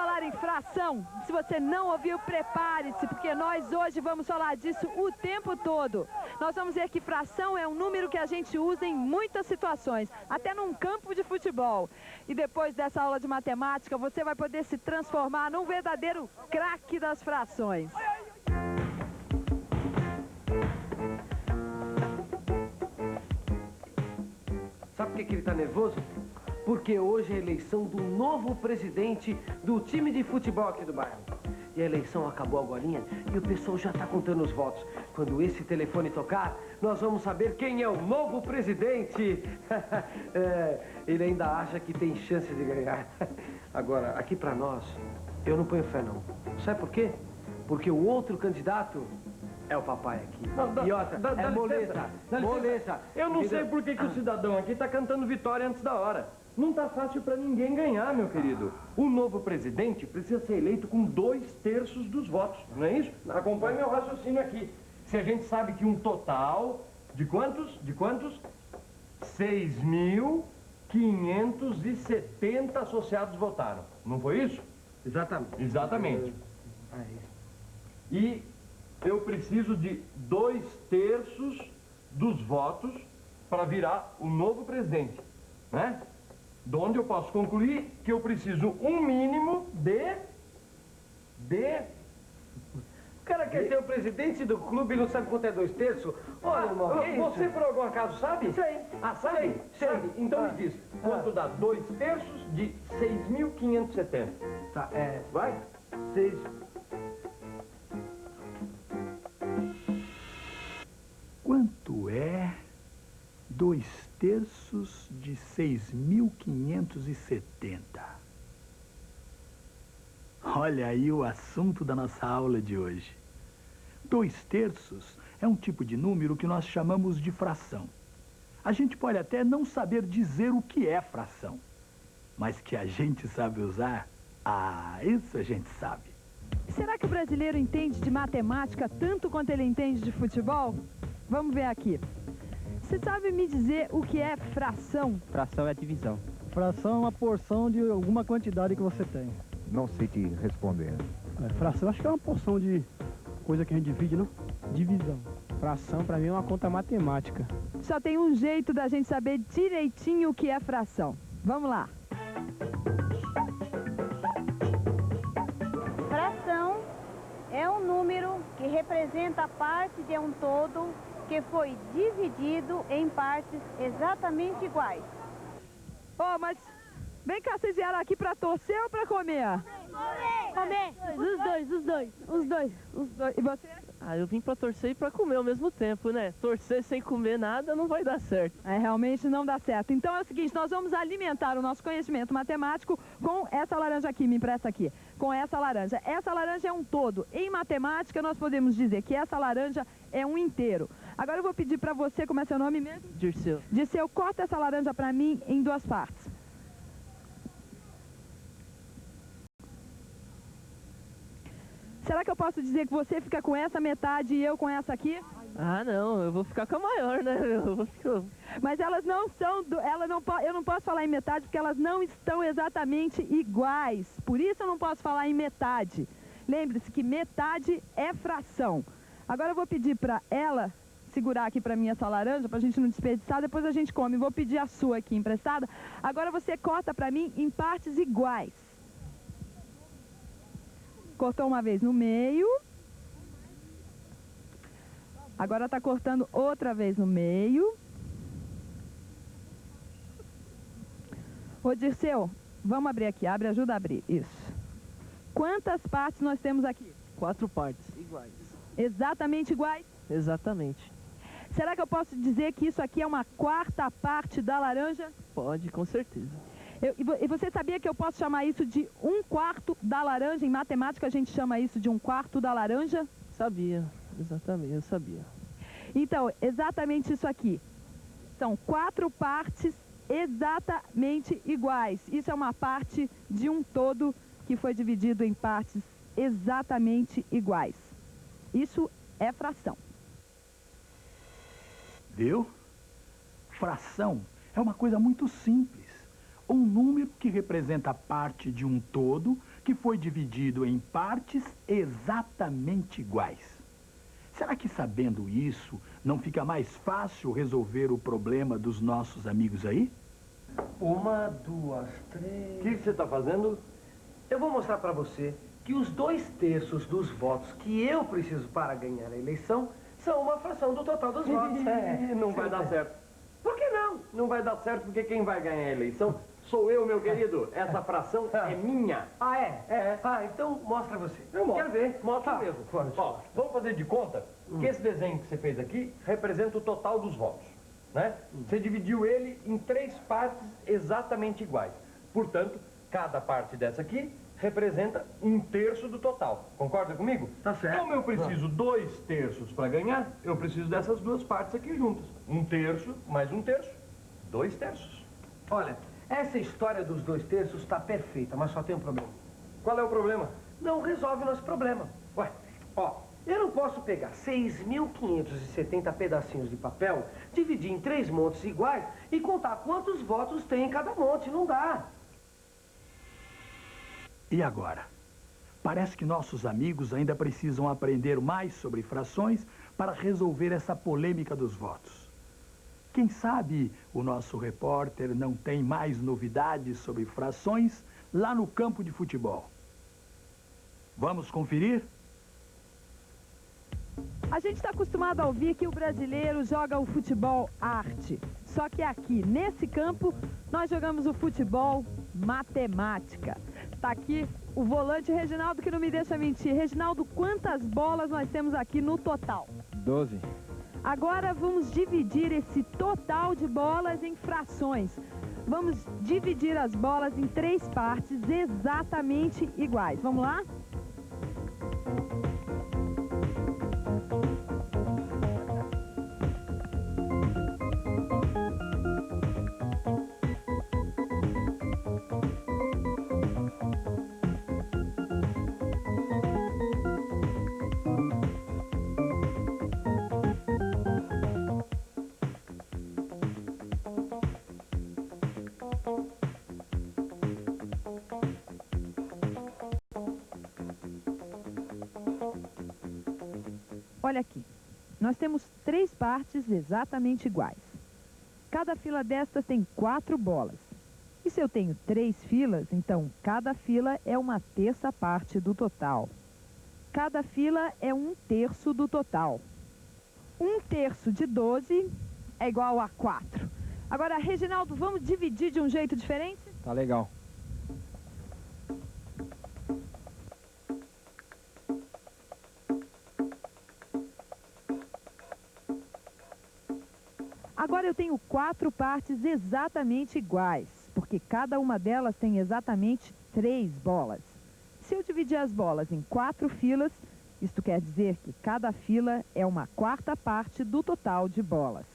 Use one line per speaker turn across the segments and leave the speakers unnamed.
falar em fração. Se você não ouviu, prepare-se, porque nós hoje vamos falar disso o tempo todo. Nós vamos ver que fração é um número que a gente usa em muitas situações, até num campo de futebol. E depois dessa aula de matemática, você vai poder se transformar num verdadeiro craque das frações.
Sabe por que ele tá nervoso? Porque hoje é a eleição do novo presidente do time de futebol aqui do bairro. E a eleição acabou agorinha e o pessoal já tá contando os votos. Quando esse telefone tocar, nós vamos saber quem é o novo presidente. Ele ainda acha que tem chance de ganhar. Agora, aqui pra nós, eu não ponho fé não. Sabe por quê? Porque o outro candidato é o papai aqui.
Não,
e outra, é moleza. Moleza.
Eu não sei por que o cidadão aqui tá cantando vitória antes da hora. Não tá fácil pra ninguém ganhar, meu querido. O novo presidente precisa ser eleito com 2/3 dos votos, não é isso? Acompanhe meu raciocínio aqui. Se a gente sabe que um total de quantos? 6.570 associados votaram. Não foi isso?
Exatamente.
Exatamente. E eu preciso de 2/3 dos votos para virar o novo presidente, né? De onde eu posso concluir que eu preciso um mínimo de...
O cara quer ser o presidente do clube e não sabe quanto é 2/3? Olha, irmão, que
você
isso?
por algum acaso sabe?
Sei.
Ah, sabe?
Sei.
Sabe? Então me diz, quanto dá 2/3 de 6.570?
Tá,
Vai?
6...
Quanto é 2/3 de 6.570? Olha aí o assunto da nossa aula de hoje. 2/3 é um tipo de número que nós chamamos de fração. A gente pode até não saber dizer o que é fração, mas que a gente sabe usar, isso a gente sabe.
Será que o brasileiro entende de matemática tanto quanto ele entende de futebol? Vamos ver aqui. Você sabe me dizer o que é fração?
Fração é divisão.
Fração é uma porção de alguma quantidade que você tem.
Não sei te responder.
Fração, acho que é uma porção de coisa que a gente divide, não? Divisão.
Fração, pra mim, é uma conta matemática.
Só tem um jeito da gente saber direitinho o que é fração. Vamos lá.
Fração é um número que representa a parte de um todo que foi dividido em partes exatamente iguais.
Oh, mas vem cá, vocês vieram aqui pra torcer ou pra comer?
Comer!
Os dois. E você?
Ah, eu vim pra torcer e pra comer ao mesmo tempo, né? Torcer sem comer nada não vai dar certo.
Realmente não dá certo. Então é o seguinte, nós vamos alimentar o nosso conhecimento matemático com essa laranja aqui, me empresta aqui. Com essa laranja. Essa laranja é um todo. Em matemática, nós podemos dizer que essa laranja é um inteiro. Agora eu vou pedir pra você, como é seu nome mesmo?
Dirceu.
Dirceu, corta essa laranja pra mim em 2 partes. Será que eu posso dizer que você fica com essa metade e eu com essa aqui?
Ah, não, eu vou ficar com a maior, né? Eu vou ficar...
Mas elas não são, eu não posso falar em metade porque elas não estão exatamente iguais. Por isso eu não posso falar em metade. Lembre-se que metade é fração. Agora eu vou pedir para ela segurar aqui para mim essa laranja, para a gente não desperdiçar, depois a gente come. Vou pedir a sua aqui emprestada. Agora você corta para mim em partes iguais. Cortou uma vez no meio. Agora está cortando outra vez no meio. Ô Dirceu, vamos abrir aqui. Abre, ajuda a abrir. Isso. Quantas partes nós temos aqui?
4 partes iguais.
Exatamente iguais?
Exatamente.
Será que eu posso dizer que isso aqui é uma 4ª parte da laranja?
Pode, com certeza.
E você sabia que eu posso chamar isso de 1/4 da laranja? Em matemática a gente chama isso de 1/4 da laranja?
Sabia, exatamente, eu sabia.
Então, exatamente isso aqui. São 4 partes exatamente iguais. Isso é uma parte de um todo que foi dividido em partes exatamente iguais. Isso é fração.
Viu? Fração é uma coisa muito simples. Um número que representa a parte de um todo que foi dividido em partes exatamente iguais. Será que sabendo isso, não fica mais fácil resolver o problema dos nossos amigos aí?
1, 2, 3...
O que você está fazendo?
Eu vou mostrar para você que os 2/3 dos votos que eu preciso para ganhar a eleição são uma fração do total dos votos.
Não vai dar certo.
Por que não?
Não vai dar certo porque quem vai ganhar a eleição sou eu, meu querido. Essa fração é minha.
Ah, é?
É.
Ah, então mostra você.
Eu mostro.
Quero ver.
Mostra
Tá,
mesmo.
pode.
Ó, vamos fazer de conta que esse desenho que você fez aqui representa o total dos votos, né? Você dividiu ele em 3 partes exatamente iguais. Portanto, cada parte dessa aqui representa 1/3 do total. Concorda comigo?
Tá certo.
Como eu preciso 2/3 para ganhar, eu preciso dessas duas partes aqui juntas. 1/3 mais 1/3, 2/3.
Olha, essa história dos 2/3 está perfeita, mas só tem um problema.
Qual é o problema?
Não resolve o nosso problema. Ué, ó, eu não posso pegar 6.570 pedacinhos de papel, dividir em 3 montes iguais e contar quantos votos tem em cada monte. Não dá.
E agora? Parece que nossos amigos ainda precisam aprender mais sobre frações para resolver essa polêmica dos votos. Quem sabe o nosso repórter não tem mais novidades sobre frações lá no campo de futebol. Vamos conferir?
A gente está acostumado a ouvir que o brasileiro joga o futebol arte. Só que aqui, nesse campo, nós jogamos o futebol matemática. Tá aqui o volante Reginaldo, que não me deixa mentir. Reginaldo, quantas bolas nós temos aqui no total?
12.
Agora vamos dividir esse total de bolas em frações. Vamos dividir as bolas em 3 partes exatamente iguais. Vamos lá? Olha aqui, nós temos 3 partes exatamente iguais. Cada fila destas tem 4 bolas. E se eu tenho 3 filas, então cada fila é 1/3 parte do total. Cada fila é 1/3 do total. 1/3 de 12 é igual a 4. Agora, Reginaldo, vamos dividir de um jeito diferente?
Tá legal.
Agora eu tenho 4 partes exatamente iguais, porque cada uma delas tem exatamente 3 bolas. Se eu dividir as bolas em 4 filas, isto quer dizer que cada fila é 1/4 parte do total de bolas.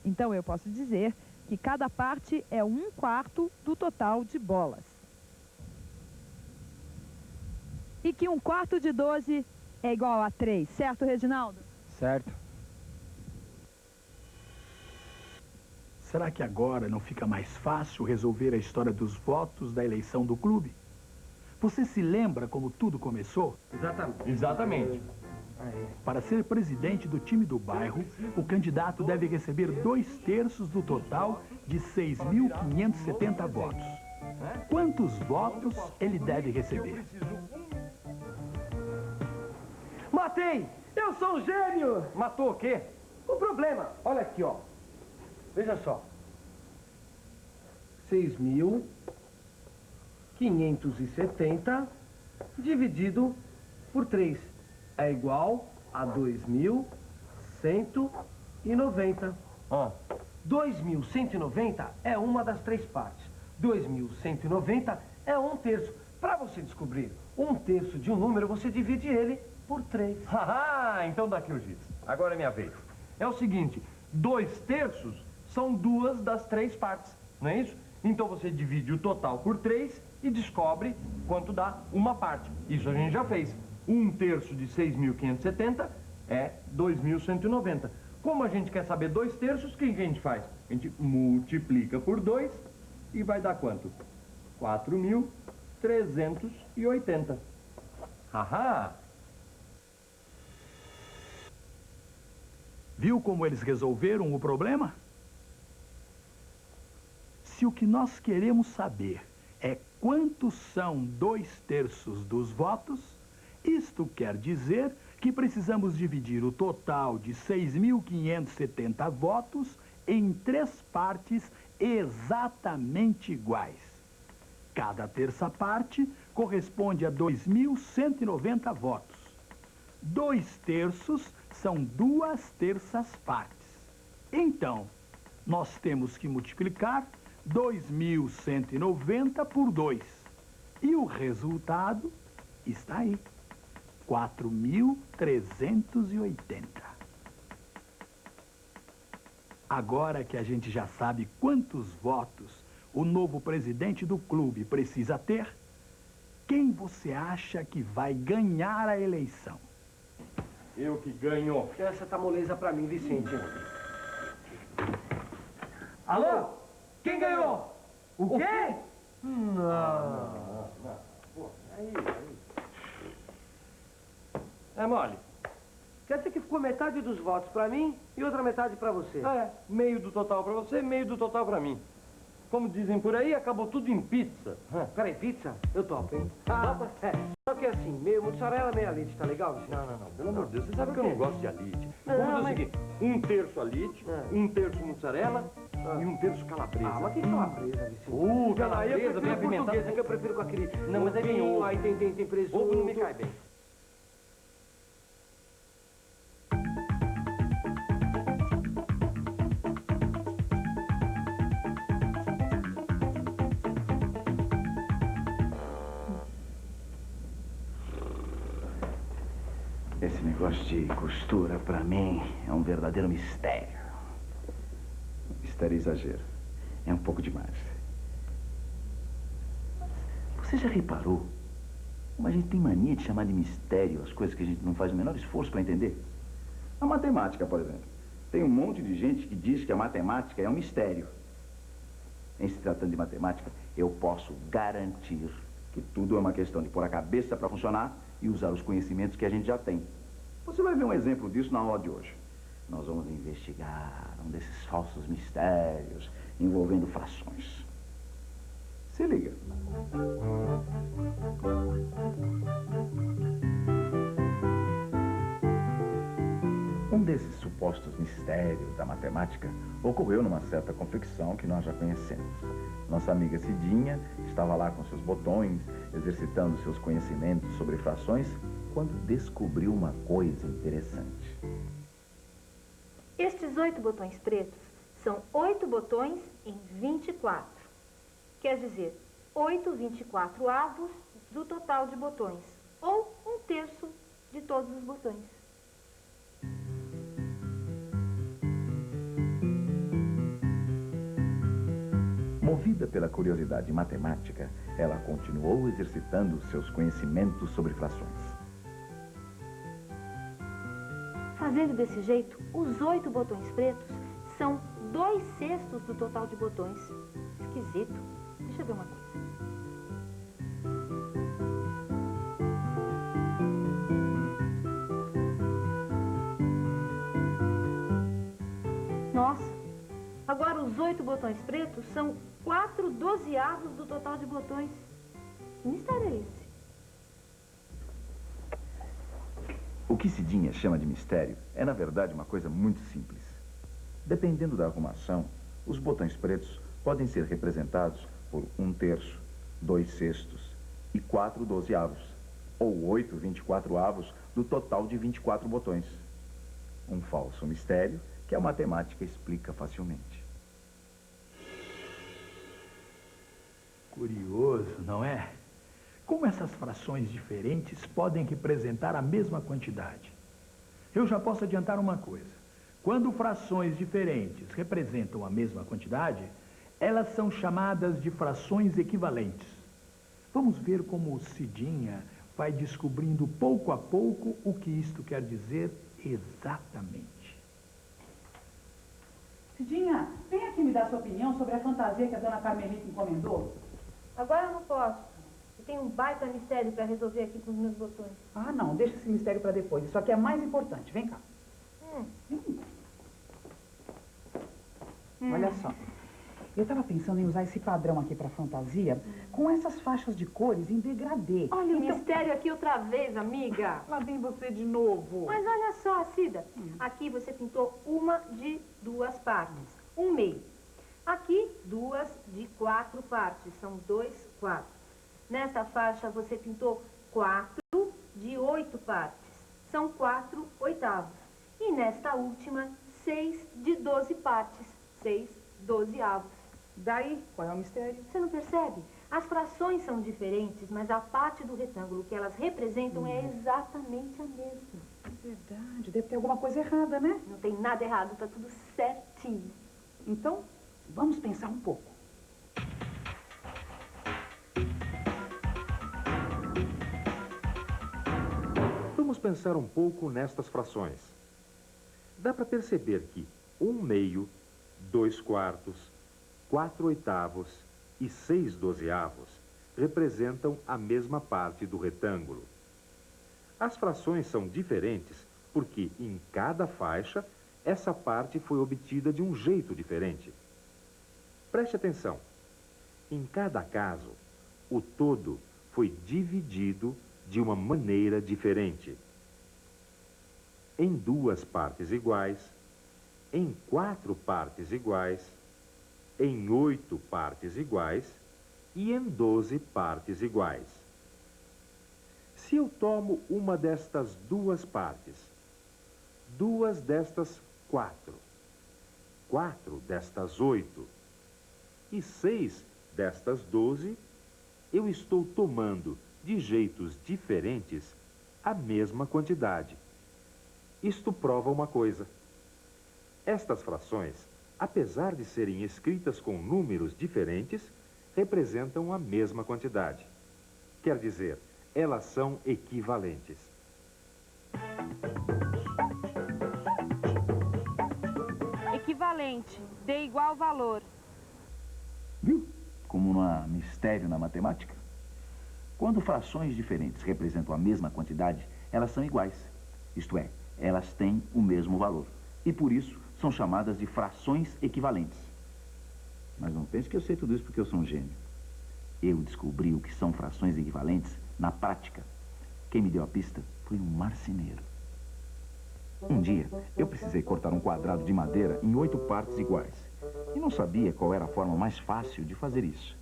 Então eu posso dizer que cada parte é 1/4 do total de bolas. E que 1/4 de 12 é igual a 3, certo, Reginaldo?
Certo.
Será que agora não fica mais fácil resolver a história dos votos da eleição do clube? Você se lembra como tudo começou?
Exatamente.
Exatamente.
Para ser presidente do time do bairro, o candidato deve receber 2/3 do total de 6.570 votos. Quantos votos ele deve receber?
Matei! Eu sou um gênio!
Matou o quê?
O problema, olha aqui, ó. Veja só. 6.570 dividido por 3 é igual a 2.190. 2.190 é uma das 3 partes. 2.190 é 1/3. Para você descobrir 1/3 de um número, você divide ele por 3.
Haha, então dá aqui o giz. Agora é minha vez. É o seguinte, 2/3 são 2 das 3 partes, não é isso? Então você divide o total por 3 e descobre quanto dá uma parte. Isso a gente já fez. 1/3 de 6.570 é 2.190. Como a gente quer saber 2/3, o que a gente faz? A gente multiplica por 2 e vai dar quanto? 4.000 380. Ahá!
Viu como eles resolveram o problema? Se o que nós queremos saber é quantos são 2/3 dos votos, isto quer dizer que precisamos dividir o total de 6.570 votos em 3 partes exatamente iguais. Cada terça parte corresponde a 2.190 votos. 2/3 são 2/3 partes. Então, nós temos que multiplicar 2.190 por 2. E o resultado está aí. 4.380. Agora que a gente já sabe quantos votos o novo presidente do clube precisa ter, quem você acha que vai ganhar a eleição?
Eu que ganho.
Essa tá moleza pra mim, Vicente.
Alô? Quem ganhou?
O quê?
É mole.
Quer dizer que ficou metade dos votos pra mim e outra metade pra você.
É, meio do total pra você, meio do total pra mim. Como dizem por aí, acabou tudo em pizza.
Peraí, pizza? Eu topo, hein? Só que assim, meio mussarela, meia leite, tá legal, Vicente?
Não. Pelo amor de Deus, você sabe que eu
quê?
não gosto de alite.
Não,
Vamos fazer o
mas-
seguinte, 1/3 alite, 1/3 mussarela e 1/3 calabresa.
Ah, mas que calabresa, Vicente?
Calabresa,
eu
bem
prefiro
apimentada.
português, é que eu prefiro com aquele...
Não, mas aí vem
ovinho,
ovo.
Aí tem presunto.
Ovo não me cai bem.
Esse negócio de costura, pra mim, é um verdadeiro mistério. Mistério é exagero. É um pouco demais. Você já reparou como a gente tem mania de chamar de mistério as coisas que a gente não faz o menor esforço para entender? A matemática, por exemplo. Tem um monte de gente que diz que a matemática é um mistério. Em se tratando de matemática, eu posso garantir que tudo é uma questão de pôr a cabeça para funcionar e usar os conhecimentos que a gente já tem. Você vai ver um exemplo disso na aula de hoje. Nós vamos investigar um desses falsos mistérios envolvendo frações. Se liga. Um desses supostos mistérios da matemática ocorreu numa certa confecção que nós já conhecemos. Nossa amiga Cidinha estava lá com seus botões, exercitando seus conhecimentos sobre frações, quando descobriu uma coisa interessante.
Estes 8 botões pretos são 8 botões em 24. Quer dizer, 8/24 do total de botões, ou 1/3 de todos os botões.
Movida pela curiosidade matemática, ela continuou exercitando seus conhecimentos sobre frações.
Fazendo desse jeito, os 8 botões pretos são 2/6 do total de botões. Esquisito. Deixa eu ver uma coisa. Nossa, agora os 8 botões pretos são 4/12 do total de botões. Que mistério é esse?
O que Cidinha chama de mistério é, na verdade, uma coisa muito simples. Dependendo da arrumação, os botões pretos podem ser representados por 1/3, 2/6 e 4/12, ou 8/24 do total de 24 botões. Um falso mistério que a matemática explica facilmente.
Curioso, não é? Como essas frações diferentes podem representar a mesma quantidade? Eu já posso adiantar uma coisa. Quando frações diferentes representam a mesma quantidade, elas são chamadas de frações equivalentes. Vamos ver como Cidinha vai descobrindo pouco a pouco o que isto quer dizer exatamente.
Cidinha, vem aqui me dar sua opinião sobre a fantasia que a dona Carmelita encomendou.
Agora eu não posso. Eu tenho um baita mistério para resolver aqui com os meus botões.
Ah, não, deixa esse mistério para depois. Isso aqui é mais importante. Vem cá. Olha só. Eu estava pensando em usar esse padrão aqui para fantasia com essas faixas de cores em degradê.
Olha o mistério aqui outra vez, amiga.
Lá vem você de novo.
Mas olha só, Cida. Aqui você pintou uma de 2 partes. Um meio. Aqui, 2 de 4 partes. São 2 quartos. Nesta faixa você pintou 4 de 8 partes. São 4 oitavos. E nesta última, 6 de 12 partes. 6 dozeavos.
Daí, qual é o mistério?
Você não percebe? As frações são diferentes, mas a parte do retângulo que elas representam é exatamente a mesma.
É verdade, deve ter alguma coisa errada, né?
Não tem nada errado, tá tudo certinho.
Então, vamos pensar um pouco.
Vamos pensar um pouco nestas frações. Dá para perceber que 1/2, 2 quartos, 4 oitavos e 6 dozeavos representam a mesma parte do retângulo. As frações são diferentes porque, em cada faixa, essa parte foi obtida de um jeito diferente. Preste atenção. Em cada caso, o todo foi dividido de uma maneira diferente. Em 2 partes iguais, em 4 partes iguais, em 8 partes iguais e em 12 partes iguais. Se eu tomo uma destas 2 partes, 2 destas 4, 4 destas 8 e 6 destas 12, eu estou tomando de jeitos diferentes a mesma quantidade. Isto prova uma coisa. Estas frações, apesar de serem escritas com números diferentes, representam a mesma quantidade. Quer dizer, elas são equivalentes.
Equivalente, dê igual valor.
Viu? Como não há mistério na matemática? Quando frações diferentes representam a mesma quantidade, elas são iguais. Isto é, elas têm o mesmo valor. E por isso, são chamadas de frações equivalentes. Mas não pense que eu sei tudo isso porque eu sou um gênio. Eu descobri o que são frações equivalentes na prática. Quem me deu a pista foi um marceneiro. Um dia, eu precisei cortar um quadrado de madeira em 8 partes iguais. E não sabia qual era a forma mais fácil de fazer isso.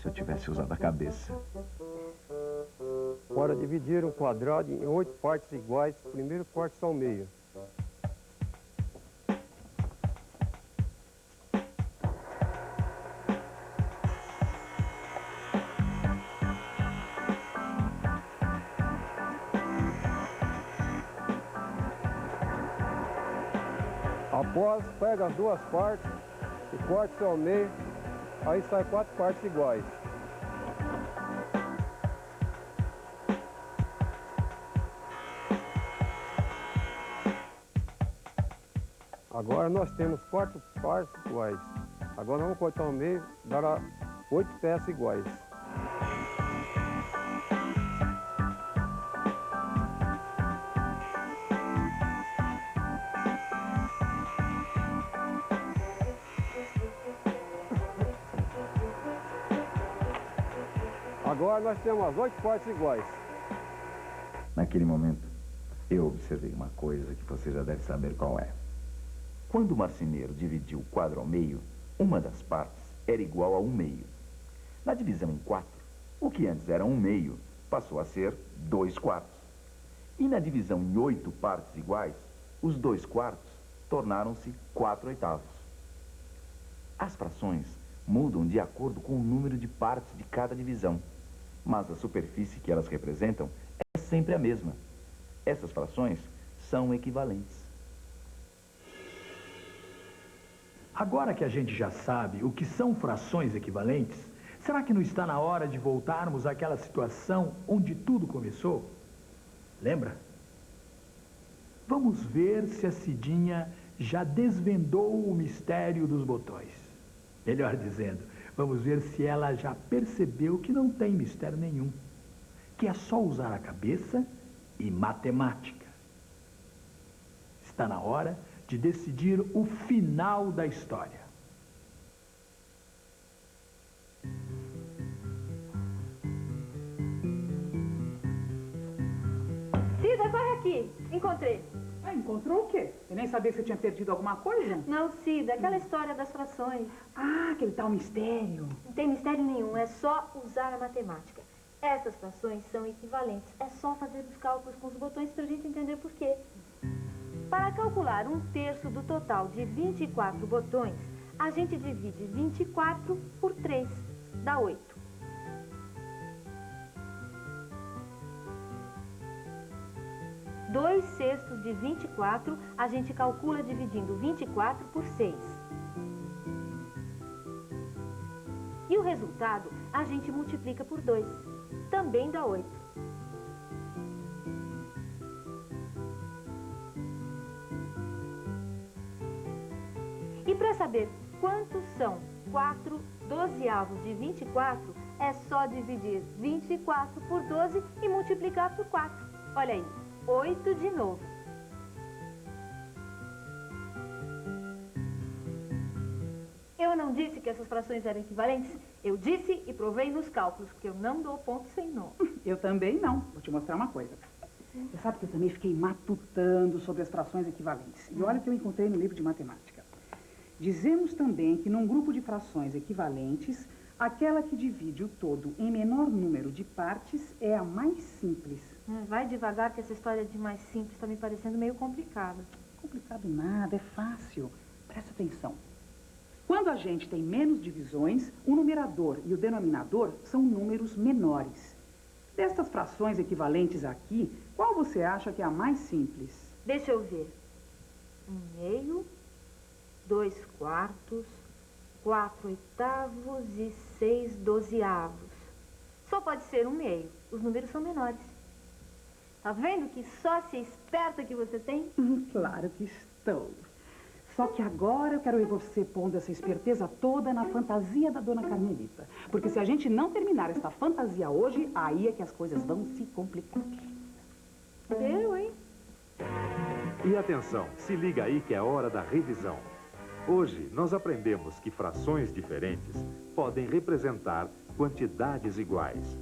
Se eu tivesse usado a cabeça.
Para dividir um quadrado em 8 partes iguais, primeiro corte ao meio. Após, pega as 2 partes e corta ao meio, aí sai 4 partes iguais. Agora nós temos 4 partes iguais. Agora vamos cortar ao meio, dará 8 peças iguais. Agora nós temos as 8 partes iguais.
Naquele momento, eu observei uma coisa que você já deve saber qual é. Quando o marceneiro dividiu o quadro ao meio, uma das partes era igual a 1/2. Na divisão em 4, o que antes era 1/2 passou a ser 2 quartos. E na divisão em 8 partes iguais, os 2 quartos tornaram-se 4 oitavos. As frações mudam de acordo com o número de partes de cada divisão, mas a superfície que elas representam é sempre a mesma. Essas frações são equivalentes.
Agora que a gente já sabe o que são frações equivalentes, será que não está na hora de voltarmos àquela situação onde tudo começou? Lembra? Vamos ver se a Cidinha já desvendou o mistério dos botões. Melhor dizendo, Vamos ver se ela já percebeu que não tem mistério nenhum, que é só usar a cabeça e matemática. Está na hora de decidir o final da história.
Cida, corre aqui. Encontrei.
Ah, encontrou o quê? Eu nem sabia que você tinha perdido alguma coisa.
Não, Cida, aquela história das frações.
Ah, aquele tal mistério.
Não tem mistério nenhum, é só usar a matemática. Essas frações são equivalentes. É só fazer os cálculos com os botões pra gente entender por quê. Para calcular 1/3 do total de 24 botões, a gente divide 24 por 3, dá 8. Dois sextos de 24, a gente calcula dividindo 24 por 6. E o resultado, a gente multiplica por 2. Também dá 8. E para saber quantos são 4 dozeavos de 24, é só dividir 24 por 12 e multiplicar por 4. Olha aí. 8 de novo. Eu não disse que essas frações eram equivalentes? Eu disse e provei nos cálculos, porque eu não dou ponto sem nó.
Eu também não. Vou te mostrar uma coisa. Você sabe que eu também fiquei matutando sobre as frações equivalentes. E olha o que eu encontrei no livro de matemática. Dizemos também que num grupo de frações equivalentes, aquela que divide o todo em menor número de partes é a mais simples.
Vai devagar, que essa história de mais simples está me parecendo meio complicada.
Complicado nada, é fácil. Presta atenção. Quando a gente tem menos divisões, o numerador e o denominador são números menores. Destas frações equivalentes aqui, qual você acha que é a mais simples?
Deixa eu ver. 1/2, 2/4, 4/8 e 6/12. Só pode ser 1/2. Os números são menores. Tá vendo que sócia esperta que você tem?
Claro que estou. Só que agora eu quero ver você pondo essa esperteza toda na fantasia da dona Carmelita. Porque se a gente não terminar esta fantasia hoje, aí é que as coisas vão se complicar.
Eu, hein?
E atenção, se liga aí que é hora da revisão. Hoje nós aprendemos que frações diferentes podem representar quantidades iguais.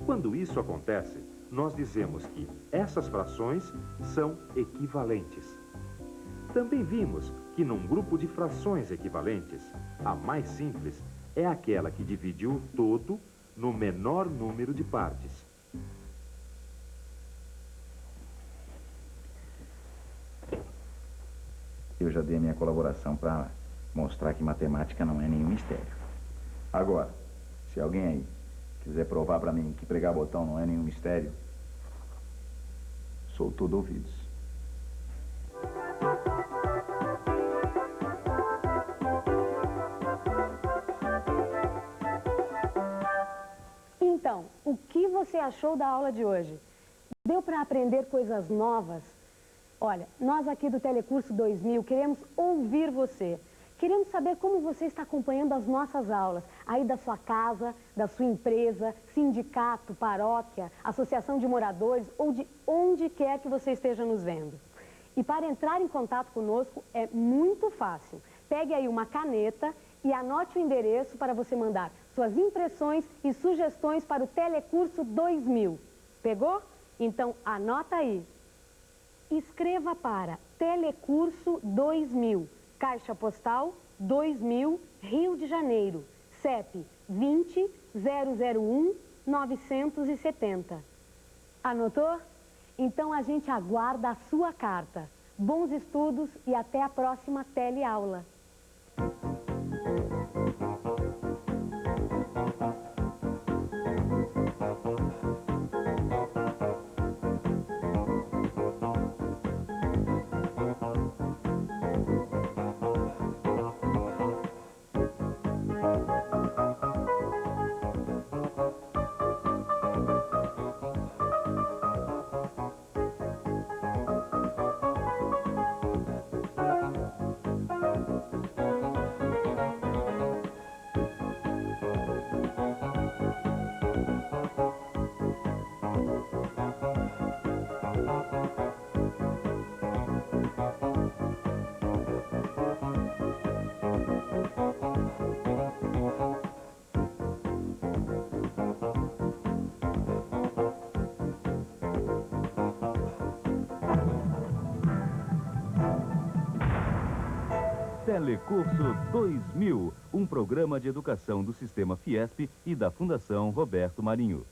Quando isso acontece, nós dizemos que essas frações são equivalentes. Também vimos que num grupo de frações equivalentes, a mais simples é aquela que dividiu o todo no menor número de partes.
Eu já dei a minha colaboração para mostrar que matemática não é nenhum mistério. Agora, se alguém aí quiser provar para mim que pregar botão não é nenhum mistério, sou todo ouvidos.
Então, o que você achou da aula de hoje? Deu para aprender coisas novas? Olha, nós aqui do Telecurso 2000 queremos ouvir você. Queremos saber como você está acompanhando as nossas aulas, aí da sua casa, da sua empresa, sindicato, paróquia, associação de moradores ou de onde quer que você esteja nos vendo. E para entrar em contato conosco é muito fácil. Pegue aí uma caneta e anote o endereço para você mandar suas impressões e sugestões para o Telecurso 2000. Pegou? Então anota aí. Escreva para Telecurso 2000. Caixa Postal 2000, Rio de Janeiro, CEP 20-001-970. Anotou? Então a gente aguarda a sua carta. Bons estudos e até a próxima teleaula.
Telecurso 2000, um programa de educação do Sistema Fiesp e da Fundação Roberto Marinho.